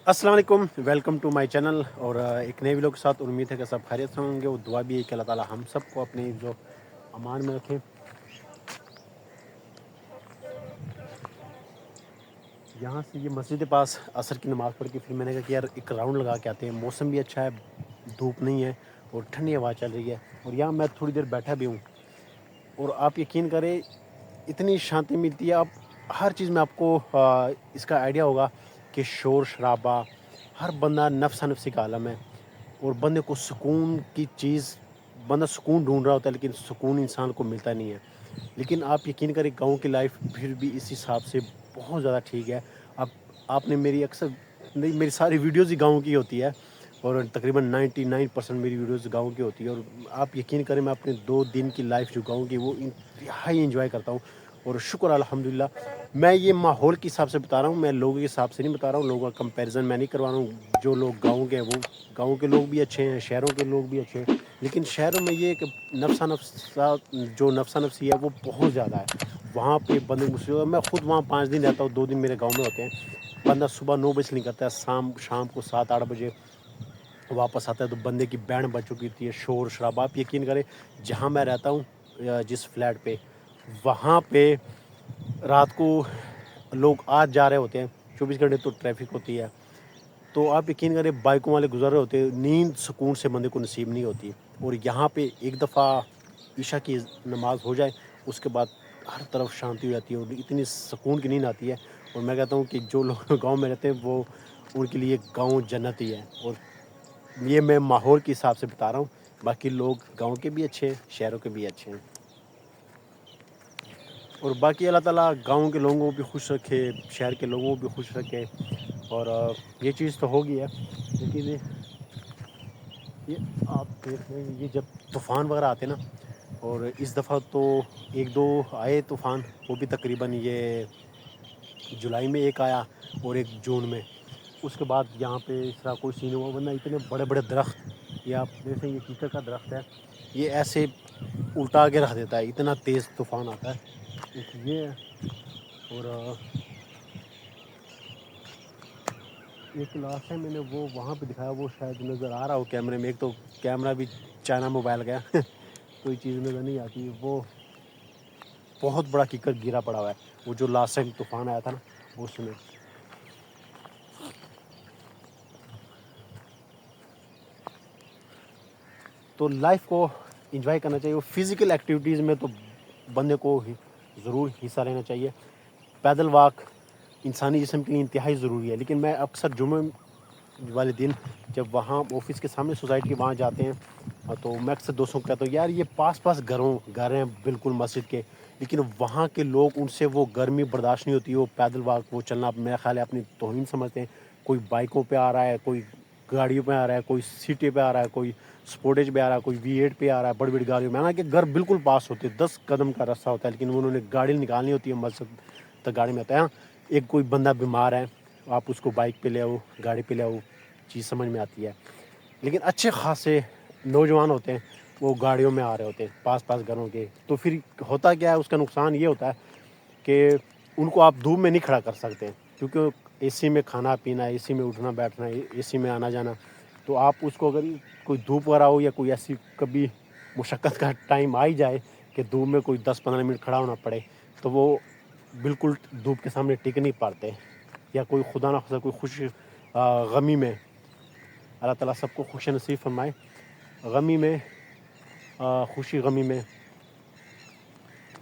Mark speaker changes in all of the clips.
Speaker 1: السلام علیکم، welcome to my channel اور ایک نئے ویڈیو کے ساتھ امید ہے کہ سب خیریت سے ہوں گے. اور دعا بھی ہے کہ اللہ تعالیٰ ہم سب کو اپنے جو امان میں رکھیں. یہاں سے یہ مسجد کے پاس عصر کی نماز پڑھ کے پھر میں نے کہا کہ یار ایک راؤنڈ لگا کے آتے ہیں. موسم بھی اچھا ہے, دھوپ نہیں ہے اور ٹھنڈی ہوا چل رہی ہے. اور یہاں میں تھوڑی دیر بیٹھا بھی ہوں اور آپ یقین کریں اتنی شانتی ملتی ہے. آپ ہر چیز میں آپ کو اس کا آئیڈیا ہوگا کہ شور شرابہ ہر بندہ نفسا نفسی کا عالم ہے اور بندے کو سکون کی چیز بندہ سکون ڈھونڈ رہا ہوتا ہے لیکن سکون انسان کو ملتا نہیں ہے. لیکن آپ یقین کریں گاؤں کی لائف پھر بھی اس حساب سے بہت زیادہ ٹھیک ہے. آپ نے میری اکثر نہیں میری ساری ویڈیوز ہی گاؤں کی ہوتی ہے اور تقریباً 99% میری ویڈیوز گاؤں کی ہوتی ہے. اور آپ یقین کریں میں اپنے 2 دن کی لائف جو گاؤں کی وہ انتہائی انجوائے کرتا ہوں اور شکر الحمدللہ. میں یہ ماحول کے حساب سے بتا رہا ہوں, میں لوگوں کے حساب سے نہیں بتا رہا ہوں, لوگوں کا کمپیریزن میں نہیں کروا رہا ہوں. جو لوگ گاؤں کے ہیں وہ گاؤں کے لوگ بھی اچھے ہیں, شہروں کے لوگ بھی اچھے ہیں, لیکن شہروں میں یہ کہ نفسا نفسی ہے وہ بہت زیادہ ہے. وہاں پہ بندے مجھ میں خود وہاں 5 دن رہتا ہوں, 2 دن میرے گاؤں میں ہوتے ہیں. بندہ صبح 9 بجے سے نکلتا ہے, شام کو 7-8 بجے واپس آتا ہے تو بندے کی بینڈ بج چکی ہوتی ہے, شور شرابہ. آپ یقین کریں جہاں میں رہتا ہوں جس فلیٹ پہ وہاں پہ رات کو لوگ جا رہے ہوتے ہیں, 24 گھنٹے تو ٹریفک ہوتی ہے. تو آپ یقین کریں بائکوں والے گزر رہے ہوتے ہیں, نیند سکون سے بندے کو نصیب نہیں ہوتی. اور یہاں پہ ایک دفعہ عشاء کی نماز ہو جائے اس کے بعد ہر طرف شانتی ہو جاتی ہے اور اتنی سکون کی نیند آتی ہے. اور میں کہتا ہوں کہ جو لوگ گاؤں میں رہتے ہیں وہ ان کے لیے گاؤں جنت ہی ہے. اور یہ میں ماحول کے حساب سے بتا رہا ہوں, باقی لوگ گاؤں کے بھی اچھے ہیں, شہروں کے بھی اچھے ہیں. اور باقی اللہ تعالیٰ گاؤں کے لوگوں کو بھی خوش رکھے, شہر کے لوگوں کو بھی خوش رکھے. اور یہ چیز تو ہوگی ہے لیکن یہ آپ دیکھ لیں یہ جب طوفان وغیرہ آتے نا, اور اس دفعہ تو 1-2 آئے طوفان, وہ بھی تقریباً یہ جولائی میں ایک آیا اور ایک جون میں. اس کے بعد یہاں پہ اس طرح کوئی سین ہوا, ورنہ اتنے بڑے بڑے درخت, یہ آپ دیکھیں یہ چیتل کا درخت ہے, یہ ایسے الٹا کے رکھ دیتا ہے, اتنا تیز طوفان آتا ہے. ایک یہ ہے اور ایک لاسٹ ٹائم میں نے وہ وہاں پہ دکھایا, وہ شاید نظر آ رہا ہو کیمرے میں. ایک تو کیمرہ بھی چائنا موبائل کا کوئی چیز نظر نہیں آتی. وہ بہت بڑا کیکر گرا پڑا ہوا ہے, وہ جو لاسٹ ٹائم طوفان آیا تھا نا اس میں. تو لائف کو انجوائے کرنا چاہیے. اور فزیکل ایکٹیویٹیز میں تو بندے کو ضرور حصہ لینا چاہیے. پیدل واک انسانی جسم کے لیے انتہائی ضروری ہے, لیکن میں اکثر جمعے والے دن جب وہاں آفس کے سامنے سوسائٹی وہاں جاتے ہیں تو میں اکثر دوستوں کو کہتا ہوں یار یہ پاس گھر ہیں بالکل مسجد کے, لیکن وہاں کے لوگ ان سے وہ گرمی برداشت نہیں ہوتی. وہ پیدل واک وہ چلنا میرا خیال ہے اپنی توہین سمجھتے ہیں. کوئی بائکوں پہ آ رہا ہے, کوئی گاڑیوں پہ آ رہا ہے, کوئی سیٹی پہ آ رہا ہے, کوئی سپورٹیج پہ آ رہا ہے, کوئی V8 پہ آ رہا ہے, بڑی بڑی گاڑیوں میں. حالانکہ گھر بالکل پاس ہوتے ہیں, 10 قدم کا راستہ ہوتا ہے, لیکن انہوں نے گاڑی نکالنی ہوتی ہے مسجد تک گاڑی میں آتا ہے. ایک کوئی بندہ بیمار ہے, آپ اس کو بائک پہ لے آؤ, گاڑی پہ لے آؤ, چیز سمجھ میں آتی ہے. لیکن اچھے خاصے نوجوان ہوتے ہیں وہ گاڑیوں میں آ رہے ہوتے ہیں پاس گھروں کے. تو پھر ہوتا کیا ہے, اس کا نقصان یہ ہوتا ہے کہ ان کو آپ دھوپ میں نہیں کھڑا کر سکتے, کیونکہ اے سی میں کھانا پینا, اے سی میں اٹھنا بیٹھنا, اے سی میں آنا جانا. تو آپ اس کو اگر کوئی دھوپ وغیرہ ہو یا کوئی ایسی کبھی مشقت کا ٹائم آ ہی جائے کہ دھوپ میں کوئی 10-15 منٹ کھڑا ہونا پڑے, تو وہ بالکل دھوپ کے سامنے ٹک نہیں پاتے. یا کوئی خدا نخواستہ کوئی غمی میں, اللہ تعالیٰ سب کو خوش نصیب فرمائے, غمی میں خوشی غمی میں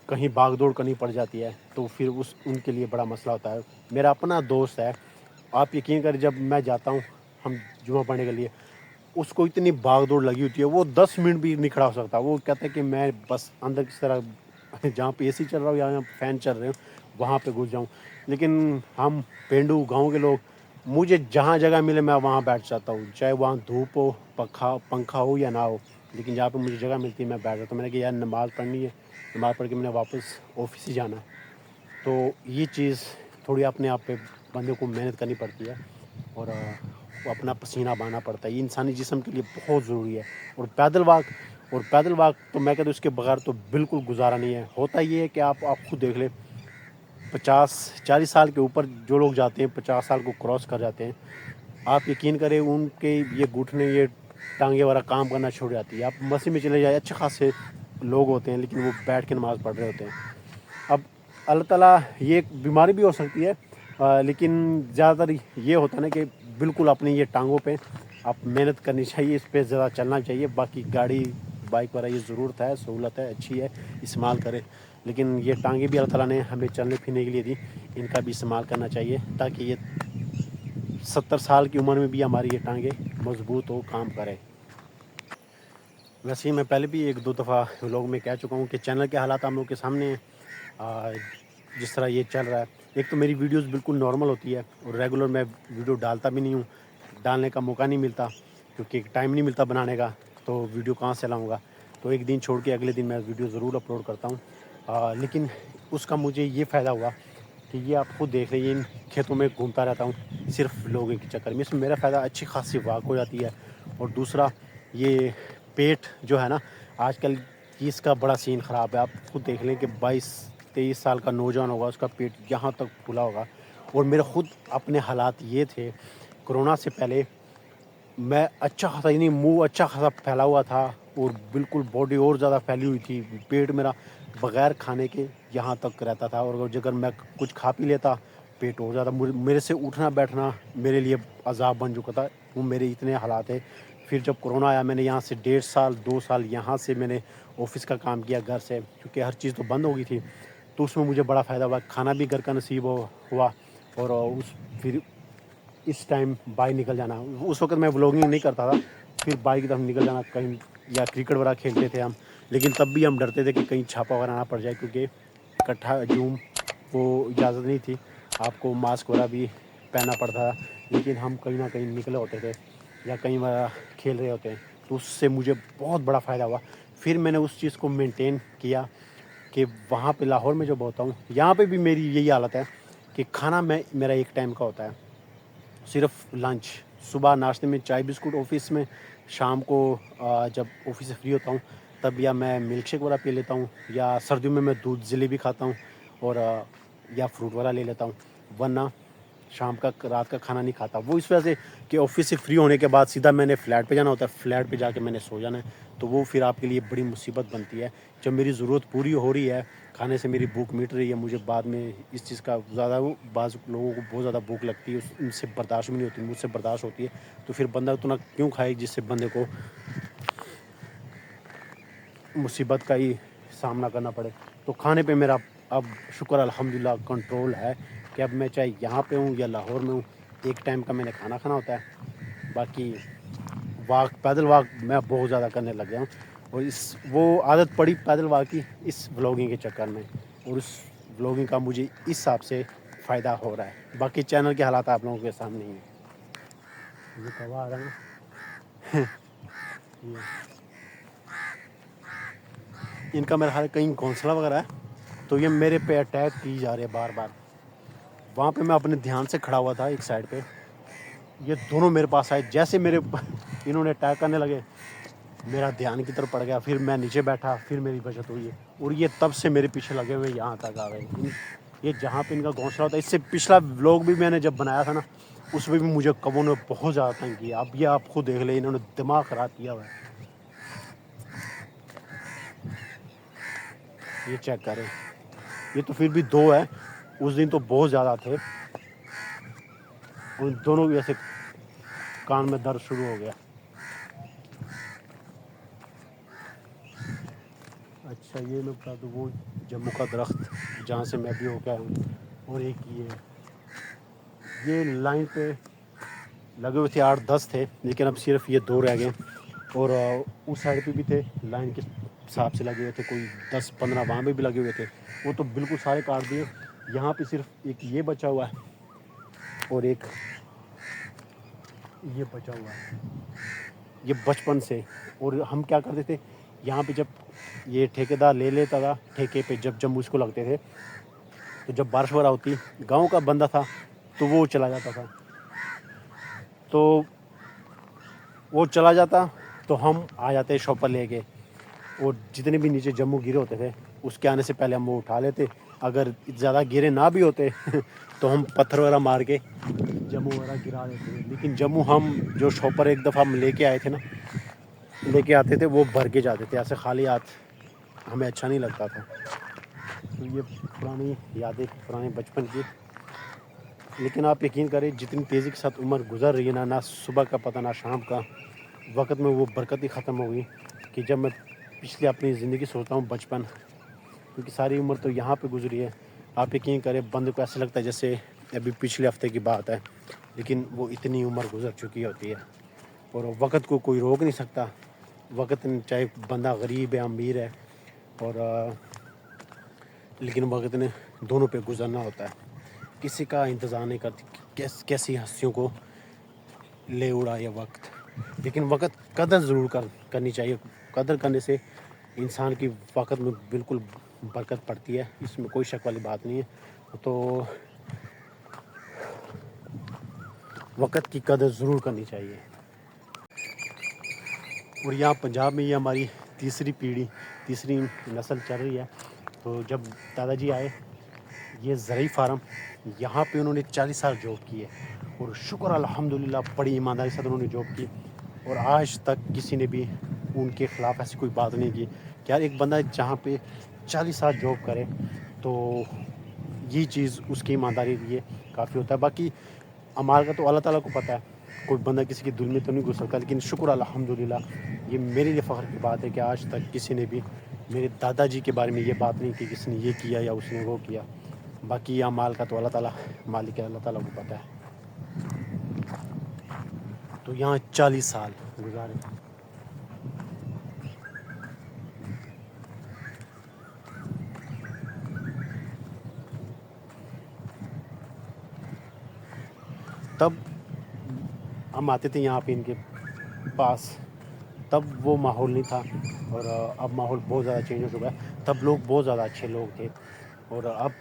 Speaker 1: کہیں بھاگ دوڑ کرنی پڑ جاتی ہے, تو پھر ان کے لیے بڑا مسئلہ ہوتا ہے. میرا اپنا دوست ہے, آپ یقین کریں جب میں جاتا ہوں ہم جمعہ پڑھنے کے لیے, اس کو اتنی بھاگ دوڑ لگی ہوتی ہے وہ 10 منٹ بھی نہیں کھڑا ہو سکتا. وہ کہتا ہے کہ میں بس اندر کس طرح جہاں پہ اے سی چل رہا ہو یا جہاں فین چل رہے ہو وہاں پہ گھس جاؤں. لیکن ہم پینڈو گاؤں کے لوگ, مجھے جہاں جگہ ملے میں وہاں بیٹھ جاتا ہوں, چاہے وہاں دھوپ ہو, پنکھا ہو یا نہ ہو, لیکن جہاں پہ مجھے جگہ ملتی ہے میں بیٹھ جاتا ہوں. میں نے کہا یار نماز پڑھنی ہے, نماز پڑھ کے میں نے واپس آفس ہی جانا ہے. تو یہ چیز تھوڑی اپنے آپ پہ بندے کو محنت کرنی پڑتی ہے اور اپنا پسینہ بہانا پڑتا ہے. یہ انسانی جسم کے لیے بہت ضروری ہے. اور پیدل واک تو میں کہتا ہوں اس کے بغیر تو بالکل گزارا نہیں ہے. ہوتا یہ ہے کہ آپ خود دیکھ لیں, 40 سال کے اوپر جو لوگ جاتے ہیں, 50 سال کو کراس کر جاتے ہیں, آپ یقین کریں ان کے یہ گھٹنے یہ ٹانگیں والا کام کرنا چھوڑ جاتی ہے. آپ مسجد میں چلے جائیں, اچھے خاصے لوگ ہوتے ہیں لیکن وہ بیٹھ کے نماز پڑھ رہے ہوتے ہیں. اب اللہ تعالیٰ یہ ایک بیماری بھی ہو سکتی ہے, لیکن زیادہ تر یہ ہوتا ہے نا کہ بالکل اپنی یہ ٹانگوں پہ آپ محنت کرنی چاہیے, اس پہ زیادہ چلنا چاہیے. باقی گاڑی بائک وغیرہ یہ ضرورت ہے, سہولت ہے, اچھی ہے, استعمال کریں. لیکن یہ ٹانگیں بھی اللہ تعالیٰ نے ہمیں چلنے پھرنے کے لیے دی, ان کا بھی استعمال کرنا چاہیے تاکہ یہ 70 سال کی عمر میں بھی ہماری یہ ٹانگیں مضبوط ہو, کام کرے. ویسے ہی میں پہلے بھی ایک دو دفعہ لوگوں میں کہہ چکا ہوں کہ چینل کے حالات ہم لوگ کے سامنے ہیں. جس طرح یہ چل رہا ہے, ایک تو میری ویڈیوز بالکل نارمل ہوتی ہے اور ریگولر میں ویڈیو ڈالتا بھی نہیں ہوں, ڈالنے کا موقع نہیں ملتا کیونکہ ٹائم نہیں ملتا بنانے کا, تو ویڈیو کہاں سے لاؤں گا. تو ایک دن چھوڑ کے اگلے دن میں ویڈیو ضرور اپلوڈ کرتا ہوں. لیکن اس کا مجھے یہ فائدہ ہوا کہ یہ آپ خود دیکھ رہے ہیں, ان کھیتوں میں گھومتا رہتا ہوں صرف لوگوں کے چکر میں. اس میں میرا فائدہ اچھی خاصی واک ہو جاتی ہے. اور دوسرا یہ پیٹ جو ہے نا, آج کل اس کا بڑا سین خراب ہے. آپ خود دیکھ لیں کہ 22-23 سال کا نوجوان ہوگا, اس کا پیٹ یہاں تک پھلا ہوگا. اور میرے خود اپنے حالات یہ تھے کرونا سے پہلے, میں اچھا خاصا یعنی منہ اچھا خاصا پھیلا ہوا تھا اور بالکل باڈی اور زیادہ پھیلی ہوئی تھی. پیٹ میرا بغیر کھانے کے یہاں تک رہتا تھا, اور اگر میں کچھ کھا پی لیتا پیٹ اور زیادہ, میرے سے اٹھنا بیٹھنا میرے لیے عذاب بن چکا تھا. وہ میرے اتنے حالات ہے. پھر جب کرونا آیا, میں نے یہاں سے 1.5 سال 2 سال یہاں سے میں نے آفس کا کام کیا گھر سے, کیونکہ ہر چیز تو بند ہو گئی تھی. تو اس میں مجھے بڑا فائدہ ہوا, کھانا بھی گھر کا نصیب ہوا. اور پھر اس ٹائم باہر نکل جانا, اس وقت میں ولاگنگ نہیں کرتا تھا, پھر باہر کی طرف نکل جانا کہیں, یا کرکٹ وغیرہ کھیلتے تھے ہم, لیکن تب بھی ہم ڈرتے تھے کہ کہیں چھاپا وغیرہ نہ پڑ جائے, کیونکہ اکٹھا ہجوم وہ اجازت نہیں تھی, آپ کو ماسک وغیرہ بھی پہننا پڑتا تھا. لیکن ہم کہیں نہ کہیں نکلے ہوتے تھے یا کہیں کھیل رہے ہوتے ہیں, تو اس سے مجھے بہت بڑا فائدہ ہوا. پھر میں نے اس چیز کو مینٹین کیا کہ وہاں پہ لاہور میں جب ہوتا ہوں, یہاں پہ بھی میری یہی حالت ہے کہ کھانا میرا ایک ٹائم کا ہوتا ہے, صرف لنچ. صبح ناشتے میں چائے بسکٹ آفس میں, شام کو جب آفس سے فری ہوتا ہوں تب یا میں ملک شیک وغیرہ پی لیتا ہوں, یا سردیوں میں دودھ جلیبی کھاتا ہوں, اور یا فروٹ وغیرہ لے لیتا ہوں. ورنہ شام کا رات کا کھانا نہیں کھاتا. وہ اس وجہ سے کہ آفس سے فری ہونے کے بعد سیدھا میں نے فلیٹ پہ جانا ہوتا ہے, فلیٹ پہ جا کے میں نے سو جانا ہے. تو وہ پھر آپ کے لیے بڑی مصیبت بنتی ہے. جب میری ضرورت پوری ہو رہی ہے, کھانے سے میری بھوک مٹ رہی ہے, مجھے بعد میں اس چیز کا زیادہ, بعض لوگوں کو بہت زیادہ بھوک لگتی ہے, ان سے برداشت بھی نہیں ہوتی, مجھ سے برداشت ہوتی ہے. تو پھر بندہ اتنا کیوں کھائے جس سے بندے کو مصیبت کا ہی سامنا کرنا پڑے. تو کھانے پہ میرا اب شکر الحمدللہ کنٹرول ہے کہ اب میں چاہے یہاں پہ ہوں یا لاہور میں ہوں, ایک ٹائم کا میں نے کھانا کھانا ہوتا ہے. باقی پیدل واک میں بہت زیادہ کرنے لگ گیا ہوں, اور وہ عادت پڑی پیدل واک کی اس ولاگنگ کے چکر میں, اور اس ولاگنگ کا مجھے اس حساب سے فائدہ ہو رہا ہے. باقی چینل کے حالات آپ لوگوں کے سامنے ہی ہیں. یہ کوا آ رہا ہے ان کا میرا حال کہیں گھونسلہ وغیرہ ہے, تو یہ میرے پہ اٹیک کی جا رہے ہیں بار بار. وہاں پہ میں اپنے دھیان سے کھڑا ہوا تھا ایک سائڈ پہ, یہ دونوں میرے پاس آئے, جیسے انہوں نے اٹیک کرنے لگے میرا دھیان کی طرف پڑ گیا. پھر میں نیچے بیٹھا, پھر میری بچت ہوئی ہے, اور یہ تب سے میرے پیچھے لگے ہوئے یہاں تک آ گئے. یہ جہاں پہ ان کا گھونسلہ ہوتا ہے, اس سے پچھلا ولاگ بھی میں نے جب بنایا تھا نا, اس میں بھی مجھے کبوں نے بہت زیادہ تنگ کیا. اب یہ آپ خود دیکھ لیں, انہوں نے دماغ خراب کیا ہوا ہے. یہ چیک کریں, یہ تو پھر بھی 2 ہے, اس دن تو بہت زیادہ تھے. ان دونوں کی ایسے کان میں درد شروع ہو گیا. اچھا یہ میں بتا دوں, وہ جموں کا درخت جہاں سے میں بھی ہو کے آیا ہوں, اور ایک یہ لائن پہ لگے ہوئے تھے 8-10 تھے, لیکن اب صرف یہ 2 رہ گئے. اور اس سائڈ پہ بھی تھے لائن کے حساب سے لگے ہوئے تھے, کوئی 10-15 وہاں پہ بھی لگے ہوئے تھے. وہ تو بالکل سارے کاٹ دیے. یہاں پہ صرف ایک یہ بچا ہوا ہے, اور ایک یہ بچا ہوا ہے, یہ بچپن سے. اور ہم کیا کرتے تھے یہاں پہ, جب یہ ٹھیکیدار لے لیتا تھا ٹھیکے پہ, جب مجھ کو لگتے تھے, تو جب بارش وغیرہ ہوتی, گاؤں کا بندہ تھا تو وہ چلا جاتا تھا. تو وہ چلا جاتا تو ہم آ جاتے شاپر لے کے, اور جتنے بھی نیچے جموں گرے ہوتے تھے اس کے آنے سے پہلے ہم وہ اٹھا لیتے. اگر زیادہ گرے نہ بھی ہوتے تو ہم پتھر وغیرہ مار کے جموں وغیرہ گرا دیتے ہیں، لیکن جموں ہم جو شاپر ایک دفعہ ہم لے کے آئے تھے نا، لے کے آتے تھے وہ بھر کے جاتے تھے، ایسے خالی ہاتھ ہمیں اچھا نہیں لگتا تھا. تو یہ پرانی یادیں پرانے بچپن کی. لیکن آپ یقین کریں جتنی تیزی کے ساتھ عمر گزر رہی ہے نا صبح کا پتہ نہ شام کا، وقت میں وہ برکت ہی ختم ہو گئی کہ جب میں پچھلی اپنی زندگی سوچتا ہوں بچپن، کیونکہ ساری عمر تو یہاں پہ گزری ہے. آپ یقین کریں بندے کو ایسا لگتا ہے جیسے ابھی پچھلے ہفتے کی بات ہے، لیکن وہ اتنی عمر گزر چکی ہوتی ہے. اور وقت کو کوئی روک نہیں سکتا. وقت چاہے بندہ غریب ہے امیر ہے، اور لیکن وقت نے دونوں پہ گزرنا ہوتا ہے. کسی کا انتظار نہیں کرتی کیسی ہستیوں کو لے اڑا یہ وقت. لیکن وقت قدر ضرور کرنی چاہیے. قدر کرنے سے انسان کی وقت میں بالکل برکت پڑتی ہے، اس میں کوئی شک والی بات نہیں ہے. تو وقت کی قدر ضرور کرنی چاہیے. اور یہاں پنجاب میں یہ ہماری تیسری نسل چل رہی ہے. تو جب دادا جی آئے، یہ زرعی فارم یہاں پہ انہوں نے 40 سال جاب کی ہے، اور شکر الحمدللہ بڑی ایمانداری سے انہوں نے جاب کی، اور آج تک کسی نے بھی ان کے خلاف ایسی کوئی بات نہیں کی کہ یار ایک بندہ جہاں پہ 40 سال جاب کرے تو یہ چیز اس کی ایمانداری لیے کافی ہوتا ہے. باقی اعمال کا تو اللہ تعالیٰ کو پتہ ہے، کوئی بندہ کسی کے دل میں تو نہیں گھس سکتا. لیکن شکر الحمدللہ یہ میرے لیے فخر کی بات ہے کہ آج تک کسی نے بھی میرے دادا جی کے بارے میں یہ بات نہیں کی کہ کسی نے یہ کیا یا اس نے وہ کیا. باقی اعمال کا تو اللہ تعالیٰ مالک ہے، اللہ تعالیٰ کو پتہ ہے. تو یہاں 40 سال گزارے. تب ہم آتے تھے یہاں پہ ان کے پاس، تب وہ ماحول نہیں تھا، اور اب ماحول بہت زیادہ چینج ہو چکا ہے. تب لوگ بہت زیادہ اچھے لوگ تھے، اور اب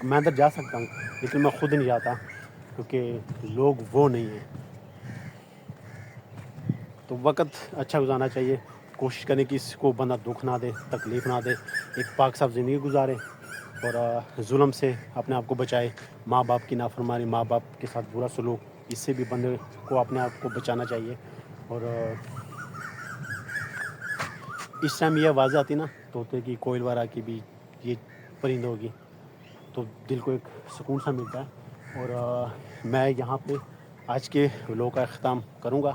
Speaker 1: میں اندر جا سکتا ہوں لیکن میں خود نہیں جاتا کیونکہ لوگ وہ نہیں ہیں. تو وقت اچھا گزارنا چاہیے. کوشش کریں کہ اس کو بندہ دکھ نہ دے، تکلیف نہ دے، ایک پاک صاف زندگی گزارے، اور ظلم سے اپنے آپ کو بچائے. ماں باپ کی نافرمانی، ماں باپ کے ساتھ برا سلوک، اس سے بھی بندے کو اپنے آپ کو بچانا چاہیے. اور اس ٹائم یہ آواز آتی نا طوطے کی، کوئل وغیرہ کی بھی، یہ پرندوں کی، تو دل کو ایک سکون سا ملتا ہے. اور میں یہاں پہ آج کے ولاگ کا اختتام کروں گا،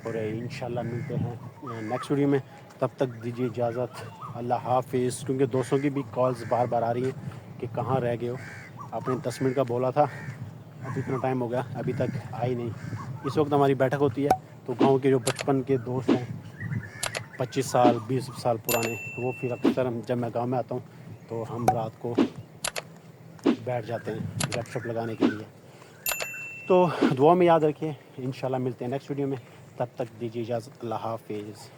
Speaker 1: اور انشاءاللہ ملتے ہیں نیکسٹ ویڈیو میں. تب تک دیجیے اجازت، اللہ حافظ. کیونکہ دوستوں کی بھی کالز بار بار آ رہی ہیں کہ کہاں رہ گئے ہو، آپ نے 10 منٹ کا بولا تھا، اب اتنا ٹائم ہو گیا ابھی تک آئی نہیں. اس وقت ہماری بیٹھک ہوتی ہے تو گاؤں کے جو بچپن کے دوست ہیں 25 سال 20 سال پرانے، وہ پھر اکثر جب میں گاؤں میں آتا ہوں تو ہم رات کو بیٹھ جاتے ہیں گپ شپ لگانے کے لیے. تو دعا میں یاد رکھیں، انشاءاللہ ملتے ہیں نیکسٹ ویڈیو میں. تب تک دیجیے اجازت، اللہ حافظ.